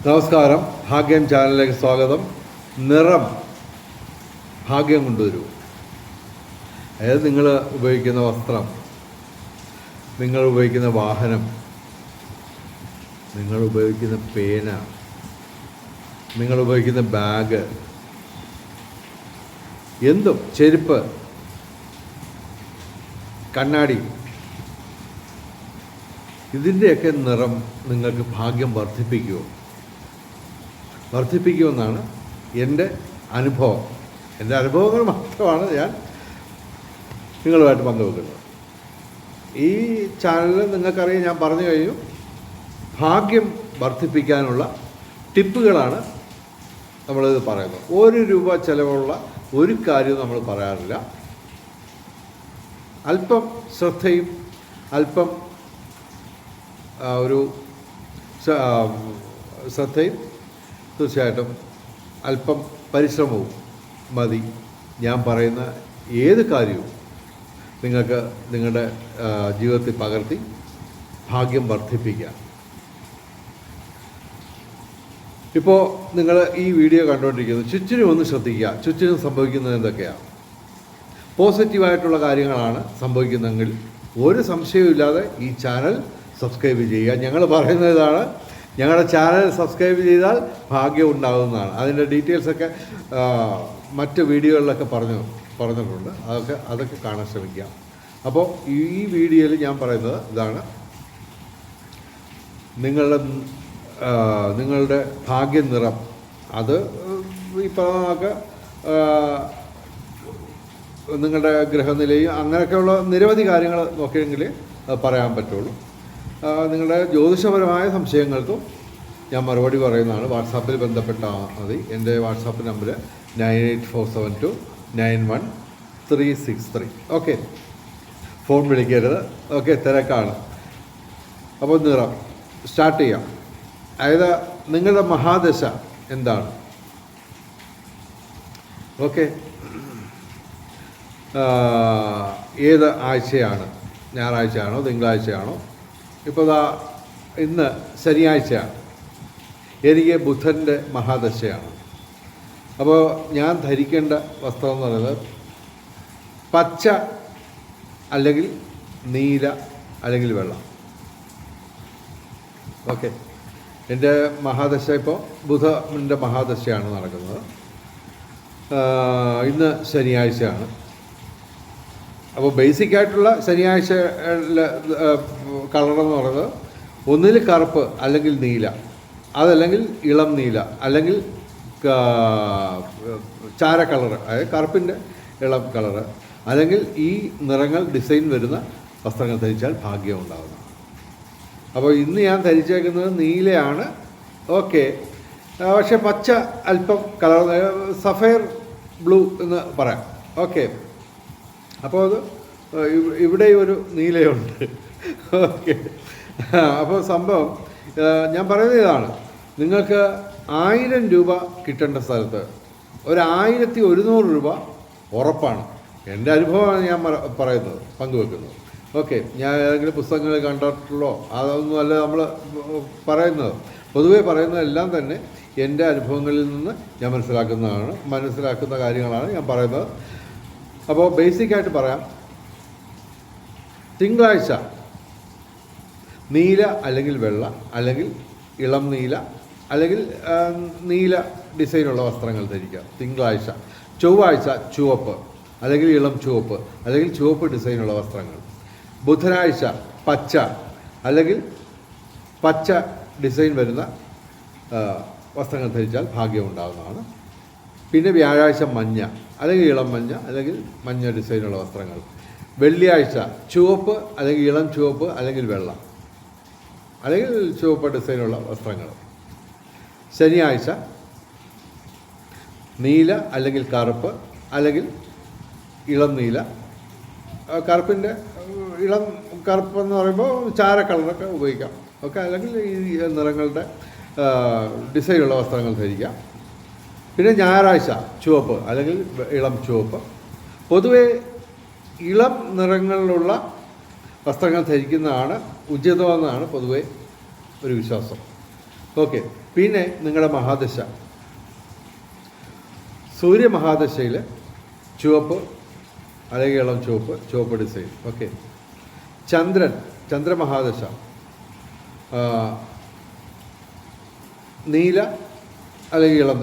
നമസ്കാരം. ഭാഗ്യം ചാനലിലേക്ക് സ്വാഗതം. നിറം ഭാഗ്യം കൊണ്ടുവരൂ. അതായത് നിങ്ങൾ ഉപയോഗിക്കുന്ന വസ്ത്രം, നിങ്ങൾ ഉപയോഗിക്കുന്ന വാഹനം, നിങ്ങൾ ഉപയോഗിക്കുന്ന പേന, നിങ്ങൾ ഉപയോഗിക്കുന്ന ബാഗ്, എന്തും, ചെരുപ്പ്, കണ്ണാടി, ഇതിൻ്റെയൊക്കെ നിറം നിങ്ങൾക്ക് ഭാഗ്യം വർദ്ധിപ്പിക്കുമെന്നാണ് എൻ്റെ അനുഭവം. എൻ്റെ അനുഭവങ്ങൾ മാത്രമാണ് ഞാൻ നിങ്ങളുമായിട്ട് പങ്കുവെക്കുന്നത്. ഈ ചാനലിൽ നിങ്ങൾക്കറിയാം, ഞാൻ പറഞ്ഞു കഴിഞ്ഞു, ഭാഗ്യം വർദ്ധിപ്പിക്കാനുള്ള ടിപ്പുകളാണ് നമ്മളിത് പറയുന്നത്. ₹1 ചിലവുള്ള ഒരു കാര്യവും നമ്മൾ പറയാറില്ല. അല്പം ശ്രദ്ധയും അല്പം തീർച്ചയായിട്ടും അല്പം പരിശ്രമവും മതി. ഞാൻ പറയുന്ന ഏത് കാര്യവും നിങ്ങൾക്ക് നിങ്ങളുടെ ജീവിതത്തിൽ പകർത്തി ഭാഗ്യം വർദ്ധിപ്പിക്കുക. ഇപ്പോൾ നിങ്ങൾ ഈ വീഡിയോ കണ്ടുകൊണ്ടിരിക്കുന്നത്, ചുറ്റിനും ഒന്ന് ശ്രദ്ധിക്കുക. ചുറ്റിനും സംഭവിക്കുന്നത് എന്തൊക്കെയാണ്? പോസിറ്റീവായിട്ടുള്ള കാര്യങ്ങളാണ് സംഭവിക്കുന്നതെങ്കിൽ ഒരു സംശയവുമില്ലാതെ ഈ ചാനൽ സബ്സ്ക്രൈബ് ചെയ്യുക. ഞങ്ങൾ പറയുന്ന ഇതാണ്, ഞങ്ങളുടെ ചാനൽ സബ്സ്ക്രൈബ് ചെയ്താൽ ഭാഗ്യം ഉണ്ടാകുന്നതാണ്. അതിൻ്റെ ഡീറ്റെയിൽസൊക്കെ മറ്റ് വീഡിയോകളിലൊക്കെ പറഞ്ഞിട്ടുണ്ട്. അതൊക്കെ കാണാൻ ശ്രമിക്കാം. അപ്പോൾ ഈ വീഡിയോയിൽ ഞാൻ പറയുന്നത് ഇതാണ്, നിങ്ങളുടെ ഭാഗ്യ നിറം, അത് ഈ പറഞ്ഞൊക്കെ നിങ്ങളുടെ ഗ്രഹനിലയും അങ്ങനെയൊക്കെയുള്ള നിരവധി കാര്യങ്ങൾ നോക്കിയെങ്കിൽ പറയാൻ പറ്റുള്ളൂ. നിങ്ങളുടെ ജ്യോതിഷപരമായ സംശയങ്ങൾക്കും ഞാൻ മറുപടി പറയുന്നതാണ്. വാട്സാപ്പിൽ ബന്ധപ്പെട്ടാൽ മതി. എൻ്റെ വാട്സാപ്പ് നമ്പർ 9847291363. ഓക്കെ, ഫോൺ വിളിക്കരുത്. ഓക്കെ, തിരക്കാണ്. അപ്പോൾ നിറം സ്റ്റാർട്ട് ചെയ്യാം. അതായത് നിങ്ങളുടെ മഹാദശ എന്താണ്? ഓക്കെ, ഏത് ആഴ്ചയാണ്? ഞായറാഴ്ചയാണോ തിങ്കളാഴ്ചയാണോ? ഇപ്പോൾ ഇന്ന് ശനിയാഴ്ചയാണ്. എനിക്ക് ബുധൻ്റെ മഹാദശയാണ്. അപ്പോൾ ഞാൻ ധരിക്കേണ്ട വസ്ത്രം എന്ന് പറയുന്നത് പച്ച അല്ലെങ്കിൽ നീല അല്ലെങ്കിൽ വെള്ള. ഓക്കെ, എൻ്റെ മഹാദശ ഇപ്പോൾ ബുധൻ്റെ മഹാദശയാണ് നടക്കുന്നത്. ഇന്ന് ശനിയാഴ്ചയാണ്. അപ്പോൾ ബേസിക്കായിട്ടുള്ള ശനിയാഴ്ച കളറെന്ന് പറയുന്നത് ഒന്നിൽ കറുപ്പ് അല്ലെങ്കിൽ നീല, അതല്ലെങ്കിൽ ഇളം നീല, അല്ലെങ്കിൽ ചാര കളറ്, അതായത് കറുപ്പിൻ്റെ ഇളം കളറ്, അല്ലെങ്കിൽ ഈ നിറങ്ങൾ ഡിസൈൻ വരുന്ന വസ്ത്രങ്ങൾ ധരിച്ചാൽ ഭാഗ്യം ഉണ്ടാകുന്നതാണ്. അപ്പോൾ ഇന്ന് ഞാൻ ധരിച്ചേക്കുന്നത് നീലയാണ്. ഓക്കെ, പക്ഷേ പച്ച അല്പം കളർ, സഫയർ ബ്ലൂ എന്ന് പറയാം. ഓക്കെ, അപ്പോൾ അത് ഇവിടെ ഒരു നീലയുണ്ട്. ഓക്കെ, അപ്പോൾ സംഭവം ഞാൻ പറയുന്നത് ഇതാണ്, നിങ്ങൾക്ക് ₹1000 കിട്ടേണ്ട സ്ഥലത്ത് ₹1100 ഉറപ്പാണ്. എൻ്റെ അനുഭവമാണ് ഞാൻ പറയുന്നത്, പങ്കുവെക്കുന്നത്. ഓക്കെ, ഞാൻ ഏതെങ്കിലും പുസ്തകങ്ങൾ കണ്ടിട്ടുള്ളോ അതൊന്നുമല്ല നമ്മൾ പറയുന്നത്. പൊതുവേ പറയുന്നതെല്ലാം തന്നെ എൻ്റെ അനുഭവങ്ങളിൽ നിന്ന് ഞാൻ മനസ്സിലാക്കുന്ന കാര്യങ്ങളാണ് ഞാൻ പറയുന്നത്. അപ്പോൾ ബേസിക്കായിട്ട് പറയാം, തിങ്കളാഴ്ച നീല അല്ലെങ്കിൽ വെള്ള, അല്ലെങ്കിൽ ഇളം നീല, അല്ലെങ്കിൽ നീല ഡിസൈനുള്ള വസ്ത്രങ്ങൾ ധരിക്കുക തിങ്കളാഴ്ച. ചൊവ്വാഴ്ച ചുവപ്പ് അല്ലെങ്കിൽ ഇളം ചുവപ്പ് അല്ലെങ്കിൽ ചുവപ്പ് ഡിസൈനുള്ള വസ്ത്രങ്ങൾ. ബുധനാഴ്ച പച്ച അല്ലെങ്കിൽ പച്ച ഡിസൈൻ വരുന്ന വസ്ത്രങ്ങൾ ധരിച്ചാൽ ഭാഗ്യം ഉണ്ടാകുന്നതാണ്. പിന്നെ വ്യാഴാഴ്ച മഞ്ഞ അല്ലെങ്കിൽ ഇളം മഞ്ഞ അല്ലെങ്കിൽ മഞ്ഞ ഡിസൈനുള്ള വസ്ത്രങ്ങൾ. വെള്ളിയാഴ്ച ചുവപ്പ് അല്ലെങ്കിൽ ഇളം ചുവപ്പ് അല്ലെങ്കിൽ വെള്ള അല്ലെങ്കിൽ ചുവപ്പ് ഡിസൈനുള്ള വസ്ത്രങ്ങൾ. ശനിയാഴ്ച നീല അല്ലെങ്കിൽ കറുപ്പ് അല്ലെങ്കിൽ ഇളം നീല. കറുപ്പിൻ്റെ ഇളം കറുപ്പെന്ന് പറയുമ്പോൾ ചാര കളറൊക്കെ ഉപയോഗിക്കാം. ഓക്കെ, അല്ലെങ്കിൽ ഈ നിറങ്ങളുടെ ഡിസൈനുള്ള വസ്ത്രങ്ങൾ ധരിക്കാം. പിന്നെ ഞായറാഴ്ച ചുവപ്പ് അല്ലെങ്കിൽ ഇളം ചുവപ്പ്. പൊതുവേ ഇളം നിറങ്ങളിലുള്ള വസ്ത്രങ്ങൾ ധരിക്കുന്നതാണ് ഉചിതമെന്നാണ് പൊതുവെ ഒരു വിശ്വാസം. ഓക്കെ. പിന്നെ നിങ്ങളുടെ മഹാദശ, സൂര്യമഹാദശയിൽ ചുവപ്പ് അല്ലെങ്കിൽ ഇളം ചുവപ്പ്, ചുവപ്പ് ഡിസൈൻ. ഓക്കെ. ചന്ദ്രമഹാദശ നീല അല്ലെങ്കിൽ ഇളം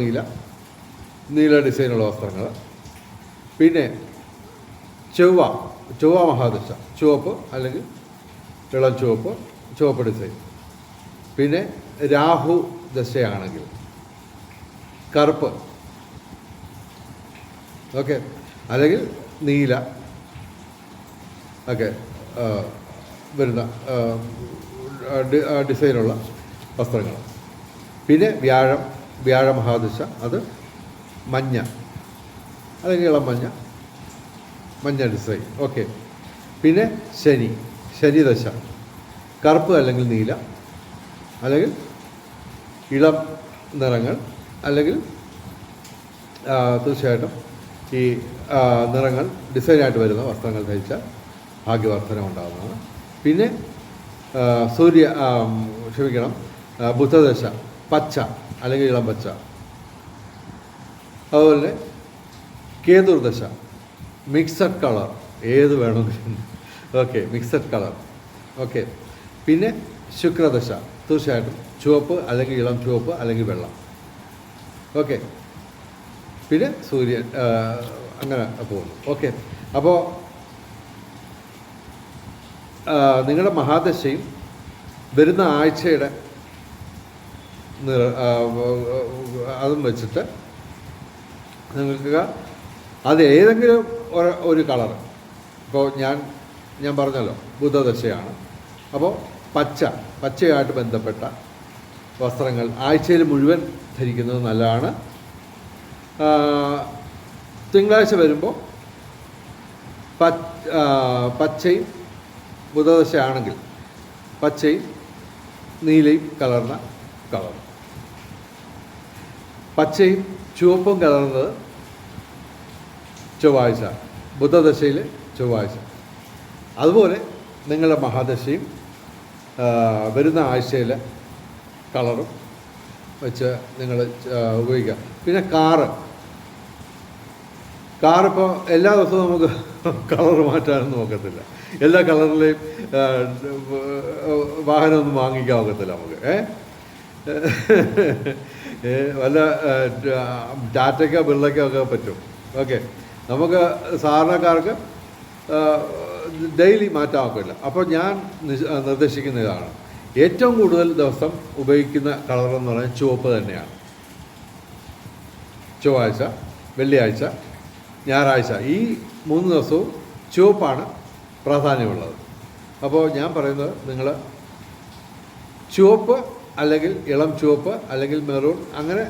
നീല ഡിസൈനുള്ള വസ്ത്രങ്ങൾ. പിന്നെ ചൊവ്വ മഹാദശ ചുവപ്പ് അല്ലെങ്കിൽ ഇളം ചുവപ്പ്, ചുവപ്പ് ഡിസൈൻ. പിന്നെ രാഹു ദശയാണെങ്കിൽ കറുപ്പ്, ഓക്കെ, അല്ലെങ്കിൽ നീല ഒക്കെ വരുന്ന ഡിസൈനുള്ള വസ്ത്രങ്ങൾ. പിന്നെ വ്യാഴ മഹാദശ അത് മഞ്ഞ അല്ലെങ്കിൽ ഇളം മഞ്ഞ ഡിസൈൻ. ഓക്കെ. പിന്നെ ശനിദശ കറുപ്പ് അല്ലെങ്കിൽ നീല അല്ലെങ്കിൽ ഇളം നിറങ്ങൾ, അല്ലെങ്കിൽ തീർച്ചയായിട്ടും ഈ നിറങ്ങൾ ഡിസൈനായിട്ട് വരുന്ന വസ്ത്രങ്ങൾ ധരിച്ചാൽ ഭാഗ്യവർദ്ധനം ഉണ്ടാകുന്നതാണ്. പിന്നെ ബുധദശ പച്ച അല്ലെങ്കിൽ ഇളം പച്ച. അതുപോലെ കേതുർദശ മിക്സഡ് കളർ, ഏത് വേണമെങ്കിലും, ഓക്കെ, മിക്സഡ് കളർ. ഓക്കെ. പിന്നെ ശുക്രദശ തീർച്ചയായിട്ടും ചുവപ്പ് അല്ലെങ്കിൽ ഇളം ചുവപ്പ് അല്ലെങ്കിൽ വെള്ളം. ഓക്കെ. പിന്നെ സൂര്യൻ അങ്ങനെ പോകുന്നു. ഓക്കെ. അപ്പോൾ നിങ്ങളുടെ മഹാദശയും വരുന്ന ആഴ്ചയുടെ അതും വെച്ചിട്ട് നിങ്ങൾക്ക് അത് ഏതെങ്കിലും ഒരു കളർ, ഇപ്പോൾ ഞാൻ പറഞ്ഞല്ലോ ബുധദശയാണ്, അപ്പോൾ പച്ചയായിട്ട് ബന്ധപ്പെട്ട വസ്ത്രങ്ങൾ ആഴ്ചയിൽ മുഴുവൻ ധരിക്കുന്നത് നല്ലതാണ്. തിങ്കളാഴ്ച വരുമ്പോൾ പച്ചയും, ബുധദശയാണെങ്കിൽ പച്ചയും നീലയും കലർന്ന കളർ, പച്ചയും ചുവപ്പും കലർന്നത് ചൊവ്വാഴ്ച, ബുധദശയിൽ ചൊവ്വാഴ്ച. അതുപോലെ നിങ്ങളുടെ മഹാദശയും വരുന്ന ആഴ്ചയിലെ കളറും വെച്ച് നിങ്ങൾ ഉപയോഗിക്കുക. പിന്നെ കാറിപ്പോൾ എല്ലാ ദിവസവും നമുക്ക് കളർ മാറ്റാനൊന്നും നോക്കത്തില്ല. എല്ലാ കളറിലെയും വാഹനമൊന്നും വാങ്ങിക്കാൻ ഒക്കത്തില്ല നമുക്ക്. വല്ല ടാറ്റയ്ക്കോ ബിർളയ്ക്കോ ഒക്കെ പറ്റും. ഓക്കെ. നമുക്ക് സാധാരണക്കാർക്ക് ഡെയിലി മാറ്റാൻ ഒക്കില്ല. അപ്പോൾ ഞാൻ നിർദ്ദേശിക്കുന്ന ഇതാണ്, ഏറ്റവും കൂടുതൽ ദിവസം ഉപയോഗിക്കുന്ന കളർ എന്ന് പറഞ്ഞാൽ ചുവപ്പ് തന്നെയാണ്. ചൊവ്വാഴ്ച, വെള്ളിയാഴ്ച, ഞായറാഴ്ച, ഈ 3 ദിവസവും ചുവപ്പാണ് പ്രാധാന്യമുള്ളത്. അപ്പോൾ ഞാൻ പറയുന്നത്, നിങ്ങൾ ചുവപ്പ് അല്ലെങ്കിൽ ഇളം ചുവപ്പ് അല്ലെങ്കിൽ മെറൂൺ, അങ്ങനെ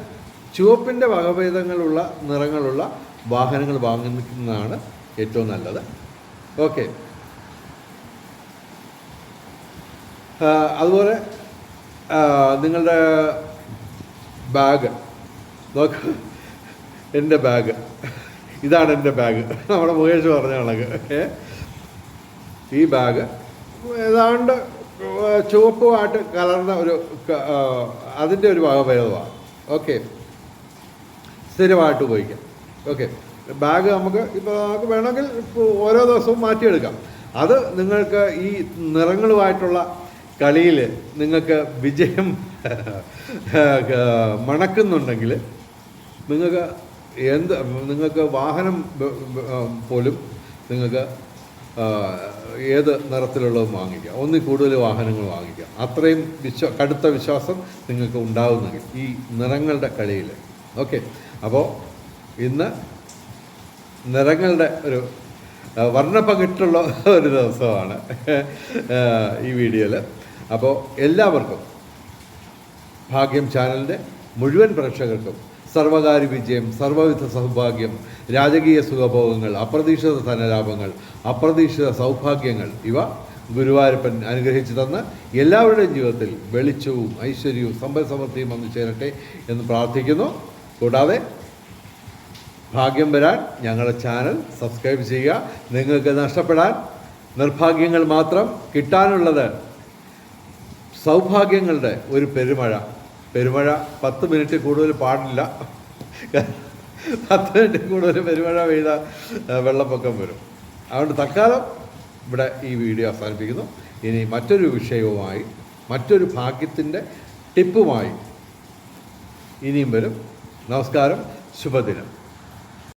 ചുവപ്പിൻ്റെ വകഭേദങ്ങളുള്ള നിറങ്ങളുള്ള വാഹനങ്ങൾ വാങ്ങുന്നതാണ് ഏറ്റവും നല്ലത്. ഓക്കെ. അതുപോലെ നിങ്ങളുടെ ബാഗ് നോക്ക്. എൻ്റെ ബാഗ് ഇതാണ്. എൻ്റെ ബാഗ് നമ്മുടെ മുകേഷ് പറഞ്ഞ കണക്ക് ഈ ബാഗ് ഏതാണ്ട് ചുവപ്പുമായിട്ട് കലർന്ന അതിൻ്റെ ഒരു വകഭേദമാണ്. ഓക്കെ. സ്ഥിരമായിട്ട് ഉപയോഗിക്കാം. ഓക്കെ. ബാഗ് നമുക്ക് വേണമെങ്കിൽ ഓരോ ദിവസവും മാറ്റിയെടുക്കാം. അത് നിങ്ങൾക്ക് ഈ നിറങ്ങളുമായിട്ടുള്ള കളിയിൽ നിങ്ങൾക്ക് വിജയം മണക്കുന്നുണ്ടെങ്കിൽ നിങ്ങൾക്ക് വാഹനം പോലും നിങ്ങൾക്ക് ഏത് നിറത്തിലുള്ളതും വാങ്ങിക്കാം. ഒന്നിൽ കൂടുതൽ വാഹനങ്ങൾ വാങ്ങിക്കാം. അത്രയും കടുത്ത വിശ്വാസം നിങ്ങൾക്ക് ഉണ്ടാകുന്നെങ്കിൽ ഈ നിറങ്ങളുടെ കളിയിൽ. ഓക്കെ. അപ്പോൾ ഇന്ന് നിറങ്ങളുടെ ഒരു വർണ്ണപ്പകിട്ടുള്ള ഒരു ദിവസമാണ് ഈ വീഡിയോയിൽ. അപ്പോൾ എല്ലാവർക്കും ഭാഗ്യം ചാനലിൻ്റെ മുഴുവൻ പ്രേക്ഷകർക്കും സർവകാര്യ വിജയം, സർവ്വവിധ സൗഭാഗ്യം, രാജകീയ സുഖഭോഗങ്ങൾ, അപ്രതീക്ഷിത ധനലാഭങ്ങൾ, അപ്രതീക്ഷിത സൗഭാഗ്യങ്ങൾ ഇവ ഗുരുവായൂരപ്പൻ അനുഗ്രഹിച്ചു തന്ന് എല്ലാവരുടെയും ജീവിതത്തിൽ വെളിച്ചവും ഐശ്വര്യവും സമ്പൽ സമൃദ്ധിയും വന്നു ചേരട്ടെ എന്ന് പ്രാർത്ഥിക്കുന്നു. കൂടാതെ ഭാഗ്യം വരാൻ ഞങ്ങളുടെ ചാനൽ സബ്സ്ക്രൈബ് ചെയ്യുക. നിങ്ങൾക്ക് നഷ്ടപ്പെടാൻ നിർഭാഗ്യങ്ങൾ മാത്രം, കിട്ടാനുള്ളത് സൗഭാഗ്യങ്ങളുടെ ഒരു പെരുമഴ പെരുമഴ 10 മിനിറ്റ് കൂടുതൽ പാടില്ല. 10 മിനിറ്റ് കൂടുതൽ പെരുമഴ പെയ്താൽ വെള്ളപ്പൊക്കം വരും. അതുകൊണ്ട് തൽക്കാലം ഇവിടെ ഈ വീഡിയോ അവസാനിപ്പിക്കുന്നു. ഇനി മറ്റൊരു വിഷയവുമായി, മറ്റൊരു ഭാഗ്യത്തിൻ്റെ ടിപ്പുമായി ഇനിയും വരും. നമസ്കാരം, ശുഭദിനം.